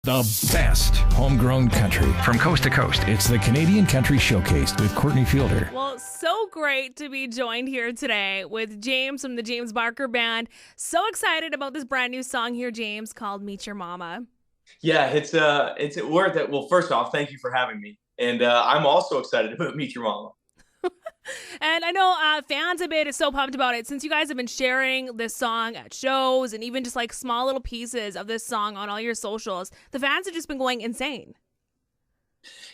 The best homegrown country from coast to coast. It's the Canadian Country Showcase with Courtney Fielder. Well, so great to be joined here today with James from the James Barker Band. So excited about this brand new song here, James, called Meet Your Mama. Yeah, it's worth it. Well, first off, thank you for having me. And I'm also excited about Meet Your Mama. And I know fans have been so pumped about it since you guys have been sharing this song at shows and even just like small little pieces of this song on all your socials. The fans have just been going insane.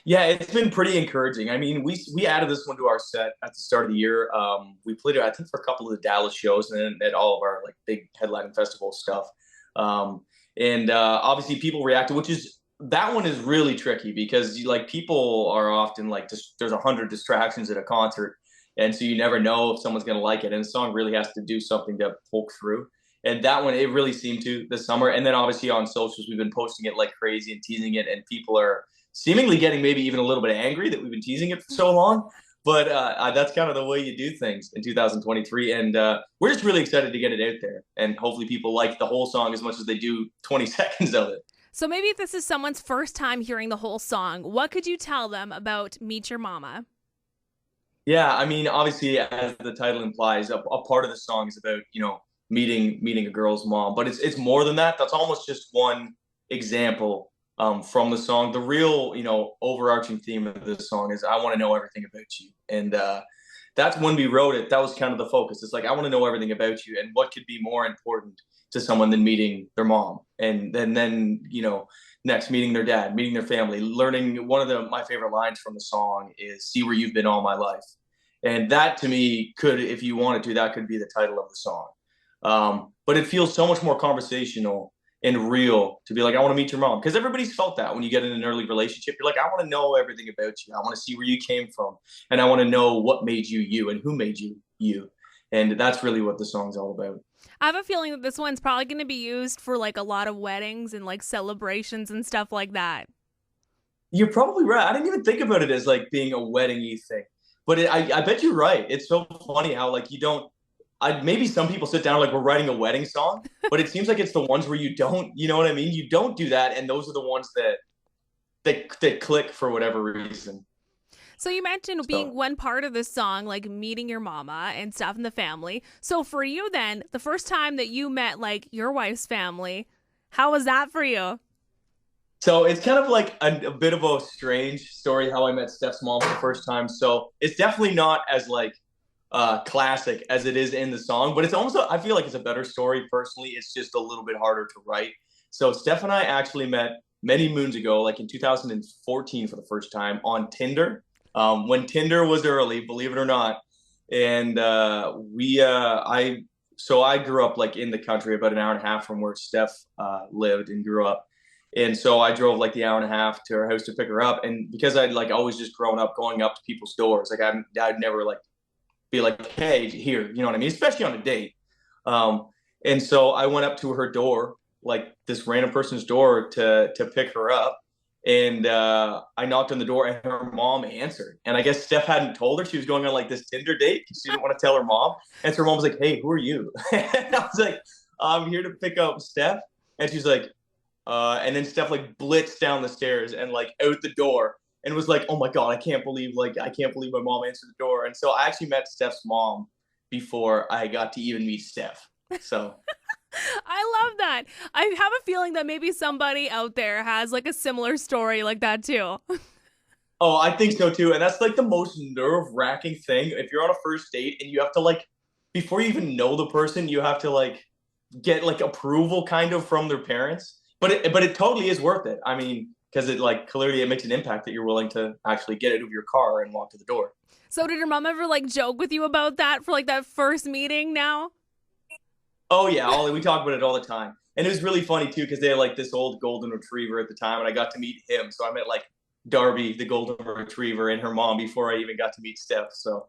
Yeah, it's been pretty encouraging. I mean, we added this one to our set at the start of the year. We played it, I think, for a couple of the Dallas shows and then at all of our like big headlining festival stuff. And obviously people reacted, that one is really tricky because like people are often like there's 100 distractions at a concert. And so you never know if someone's going to like it. And the song really has to do something to poke through. And that one, it really seemed to this summer. And then obviously on socials, we've been posting it like crazy and teasing it. And people are seemingly getting maybe even a little bit angry that we've been teasing it for so long. But that's kind of the way you do things in 2023. And we're just really excited to get it out there. And hopefully people like the whole song as much as they do 20 seconds of it. So maybe if this is someone's first time hearing the whole song, what could you tell them about Meet Your Mama? Yeah, I mean, obviously, as the title implies, a part of the song is about, meeting a girl's mom. But it's more than that. That's almost just one example from the song. The real, overarching theme of this song is I want to know everything about you. And that's when we wrote it. That was kind of the focus. It's like, I want to know everything about you. And what could be more important to someone than meeting their mom? And then next, meeting their dad, meeting their family, learning. One of my favorite lines from the song is "See where you've been all my life," and that to me could, if you wanted to, that could be the title of the song. But it feels so much more conversational and real to be like, I want to meet your mom, because everybody's felt that when you get in an early relationship. You're like, I want to know everything about you. I want to see where you came from, and I want to know what made you you and who made you you. And that's really what the song's all about. I have a feeling that this one's probably going to be used for like a lot of weddings and like celebrations and stuff like that. You're probably right. I didn't even think about it as like being a wedding-y thing, but I bet you're right. It's so funny how like maybe some people sit down like we're writing a wedding song, but it seems like it's the ones where you don't, you know what I mean? You don't do that, and those are the ones that click for whatever reason. So you mentioned being one part of this song, like meeting your mama and stuff in the family. So for you then, the first time that you met like your wife's family, how was that for you? So it's kind of like a bit of a strange story how I met Steph's mom for the first time. So it's definitely not as like classic as it is in the song, but it's almost, I feel like it's a better story personally. It's just a little bit harder to write. So Steph and I actually met many moons ago, like in 2014 for the first time on Tinder. When Tinder was early, believe it or not. And I grew up like in the country about an hour and a half from where Steph lived and grew up. And so I drove like the hour and a half to her house to pick her up. And because I'd like always just grown up going up to people's doors, like I'd never like be like, hey, here, you know what I mean? Especially on a date. And so I went up to her door, like this random person's door to pick her up. And I knocked on the door and her mom answered. And I guess Steph hadn't told her she was going on like this Tinder date. She didn't want to tell her mom. And so her mom was like, hey, who are you? And I was like, I'm here to pick up Steph. And she's like, and then Steph like blitzed down the stairs and like out the door and was like, oh my God, I can't believe my mom answered the door. And so I actually met Steph's mom before I got to even meet Steph. So I love that. I have a feeling that maybe somebody out there has like a similar story like that too. Oh, I think so too. And that's like the most nerve-wracking thing. If you're on a first date and you have to like, before you even know the person, you have to like get like approval kind of from their parents. But it totally is worth it. I mean, because it like clearly it makes an impact that you're willing to actually get out of your car and walk to the door. So did your mom ever like joke with you about that for like that first meeting now? Oh yeah, Ollie, we talk about it all the time. And it was really funny too, because they had like this old golden retriever at the time, and I got to meet him. So I met like Darby, the golden retriever, and her mom before I even got to meet Steph. So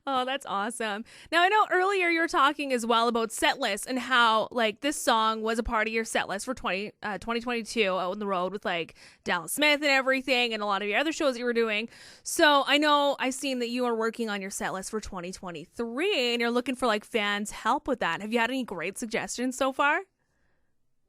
Oh, that's awesome. Now, I know earlier you were talking as well about set lists and how, like, this song was a part of your set list for 2022 out on the road with, like, Dallas Smith and everything and a lot of your other shows that you were doing. So I know I've seen that you are working on your set list for 2023 and you're looking for, like, fans' help with that. Have you had any great suggestions so far?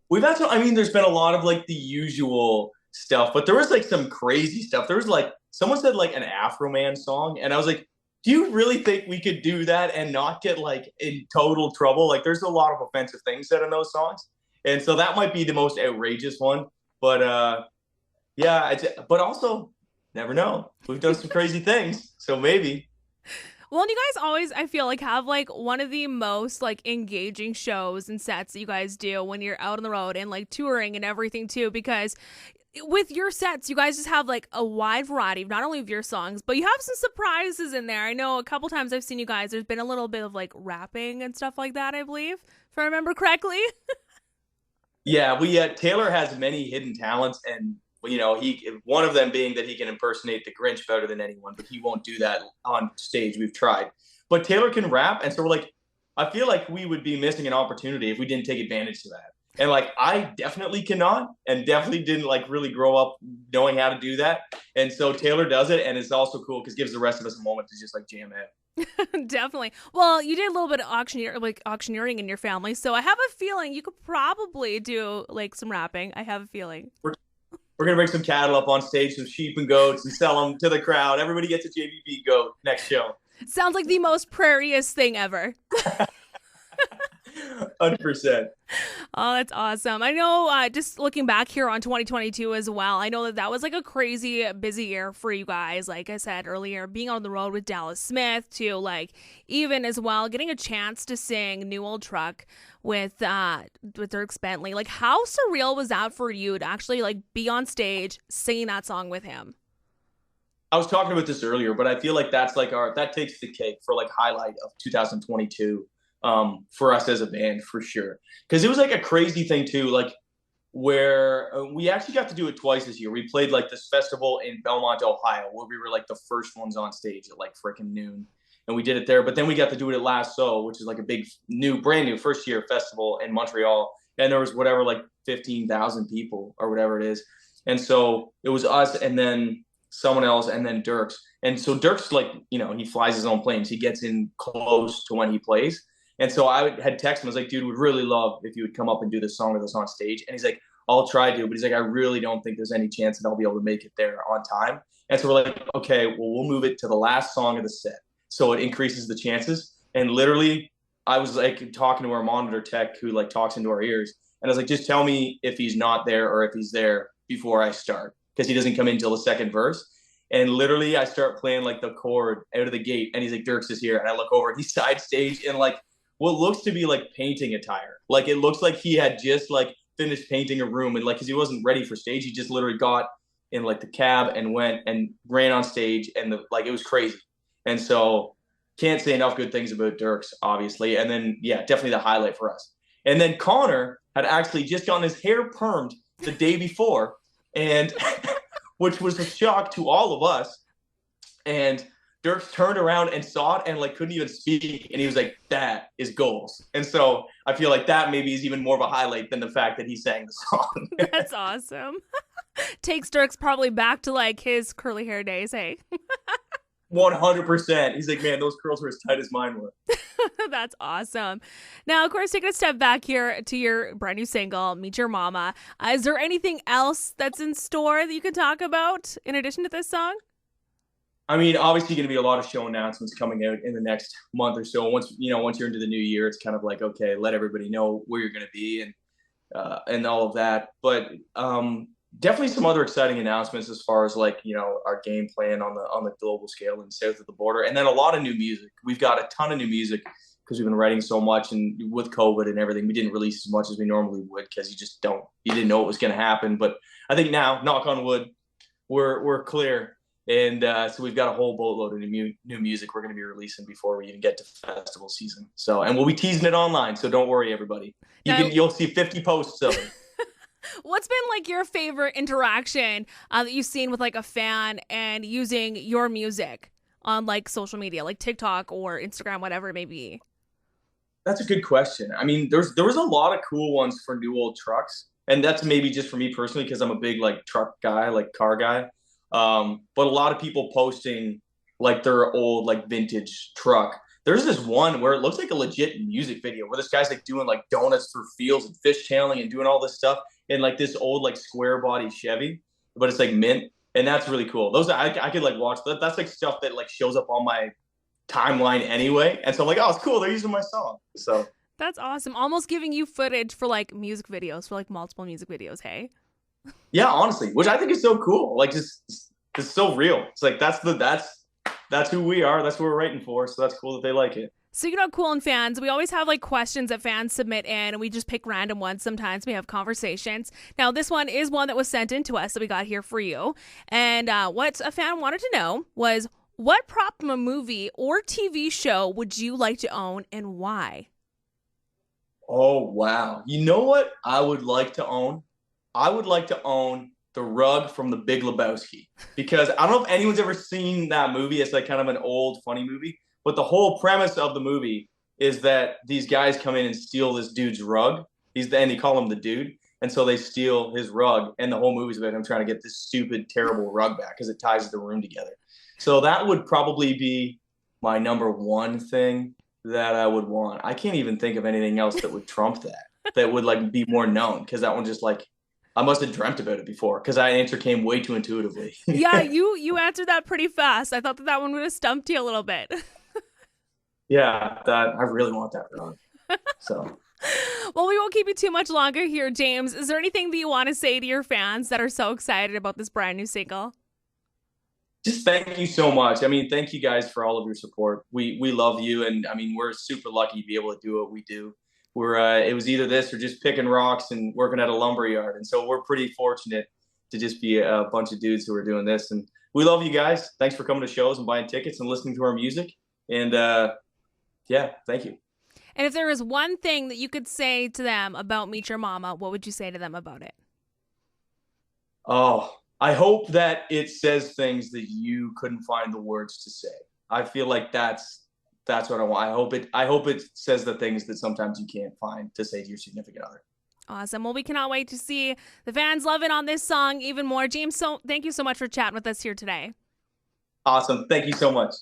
We've had some, I mean, there's been a lot of like the usual stuff, but there was like some crazy stuff. There was like, someone said like an Afro Man song, and I was like, do you really think we could do that and not get like in total trouble? Like, there's a lot of offensive things said in those songs. And so that might be the most outrageous one. But yeah, but also, never know. We've done some crazy things. So maybe. Well, and you guys always, I feel like, have like one of the most like engaging shows and sets that you guys do when you're out on the road and like touring and everything too, because with your sets, you guys just have like a wide variety of not only of your songs, but you have some surprises in there. I know a couple times I've seen you guys, there's been a little bit of like rapping and stuff like that, I believe, if I remember correctly. Yeah, we Taylor has many hidden talents, and he one of them being that he can impersonate the Grinch better than anyone, but he won't do that on stage. We've tried, but Taylor can rap, and so we're like, I feel like we would be missing an opportunity if we didn't take advantage of that. And like, I definitely cannot, and definitely didn't like really grow up knowing how to do that. And so Taylor does it, and it's also cool because it gives the rest of us a moment to just like jam out. Definitely. Well, you did a little bit of auctioneering in your family, so I have a feeling you could probably do like some rapping. I have a feeling. We're gonna bring some cattle up on stage, some sheep and goats, and sell them to the crowd. Everybody gets a JVP goat next show. Sounds like the most prairiest thing ever. 100%. Oh, that's awesome. I know, just looking back here on 2022 as well, I know that was like a crazy busy year for you guys. Like I said earlier, being on the road with Dallas Smith to like even as well getting a chance to sing New Old Truck with Dierks Bentley. Like, how surreal was that for you to actually like be on stage singing that song with him? I was talking about this earlier, but I feel like that's like that takes the cake for like highlight of 2022. For us as a band, for sure, because it was like a crazy thing too, like where we actually got to do it twice this year. We played like this festival in Belmont, Ohio, where we were like the first ones on stage at like freaking noon, and we did it there. But then we got to do it at Lasso, which is like a big brand new first year festival in Montreal, and there was whatever like 15,000 people or whatever it is. And so it was us and then someone else and then Dierks. And so Dierks, like, he flies his own planes. He gets in close to when he plays. And so I had texted him. I was like, dude, would really love if you would come up and do this song with us on stage. And he's like, I'll try to. But he's like, I really don't think there's any chance that I'll be able to make it there on time. And so we're like, okay, well, we'll move it to the last song of the set. So it increases the chances. And literally, I was like talking to our monitor tech who like talks into our ears. And I was like, just tell me if he's not there or if he's there before I start, because he doesn't come in until the second verse. And literally, I start playing like the chord out of the gate. And he's like, Dierks is here. And I look over and he's side stage in like what looks to be like painting attire. Like, it looks like he had just like finished painting a room, and like, cause he wasn't ready for stage. He just literally got in like the cab and went and ran on stage, and it was crazy. And so can't say enough good things about Dierks, obviously. And then, yeah, definitely the highlight for us. And then Connor had actually just gotten his hair permed the day before, and which was a shock to all of us. And Dierks turned around and saw it and like couldn't even speak, and he was like, that is goals. And so I feel like that maybe is even more of a highlight than the fact that he sang the song. That's awesome. Takes Dierks probably back to like his curly hair days, hey? 100%. He's like, man, those curls were as tight as mine were. That's awesome. Now, of course, taking a step back here to your brand new single, Meet Your Mama. Is there anything else that's in store that you can talk about in addition to this song? I mean, obviously going to be a lot of show announcements coming out in the next month or so. Once you're into the new year, it's kind of like, okay, let everybody know where you're going to be and all of that. But definitely some other exciting announcements as far as like, our game plan on the global scale and south of the border. And then a lot of new music. We've got a ton of new music because we've been writing so much, and with COVID and everything, we didn't release as much as we normally would because you didn't know what was going to happen. But I think now, knock on wood, we're clear. And so we've got a whole boatload of new music we're going to be releasing before we even get to festival season. So, and we'll be teasing it online. So don't worry, everybody. You'll see 50 posts of it. What's been like your favorite interaction that you've seen with like a fan and using your music on like social media, like TikTok or Instagram, whatever it may be? That's a good question. I mean, there was a lot of cool ones for New Old Trucks, and that's maybe just for me personally because I'm a big like truck guy, like car guy. But a lot of people posting like their old like vintage truck there's this one where it looks like a legit music video where this guy's like doing like donuts through fields and fishtailing and doing all this stuff in like this old like square body Chevy, but it's like mint, and that's really cool. Those I could like watch that. That's like stuff that like shows up on my timeline anyway, and so I'm like, oh, it's cool. They're using my song, so That's awesome. Almost giving you footage for like music videos, for like multiple music videos. Hey. yeah, honestly, which I think is so cool. Like just it's so real. It's like that's who we are. That's what we're writing for. So that's cool that they like it. Speaking of cool and fans, we always have like questions that fans submit in, and we just pick random ones. Sometimes we have conversations. Now, this one is one that was sent in to us that we got here for you. And what a fan wanted to know was, what prop from a movie or TV show would you like to own and why? Oh, wow. You know what I would like to own? I would like to own the rug from The Big Lebowski, because I don't know if anyone's ever seen that movie. It's like kind of an old, funny movie. But the whole premise of the movie is that these guys come in and steal this dude's rug. And they call him the dude. And so they steal his rug. And the whole movie's about him trying to get this stupid, terrible rug back because it ties the room together. So that would probably be my number one thing that I would want. I can't even think of anything else that would trump that would like be more known, because that one just like, I must have dreamt about it before, because that answer came way too intuitively. Yeah, you answered that pretty fast. I thought that one would have stumped you a little bit. Yeah, I really want that rug. So, well, we won't keep you too much longer here, James. Is there anything that you want to say to your fans that are so excited about this brand new single? just thank you so much. I mean, thank you guys for all of your support. We love you, and I mean, we're super lucky to be able to do what we do. It was either this or just picking rocks and working at a lumber yard, and so we're pretty fortunate to just be a bunch of dudes who are doing this. And we love you guys. Thanks for coming to shows and buying tickets and listening to our music. And yeah, thank you. And if there was one thing that you could say to them about Meet Your Mama, what would you say to them about it? Oh, I hope that it says things that you couldn't find the words to say. I feel like that's what I want. I hope it says the things that sometimes you can't find to say to your significant other. Awesome. Well, we cannot wait to see the fans love it on this song even more. James, thank you so much for chatting with us here today. Awesome. Thank you so much.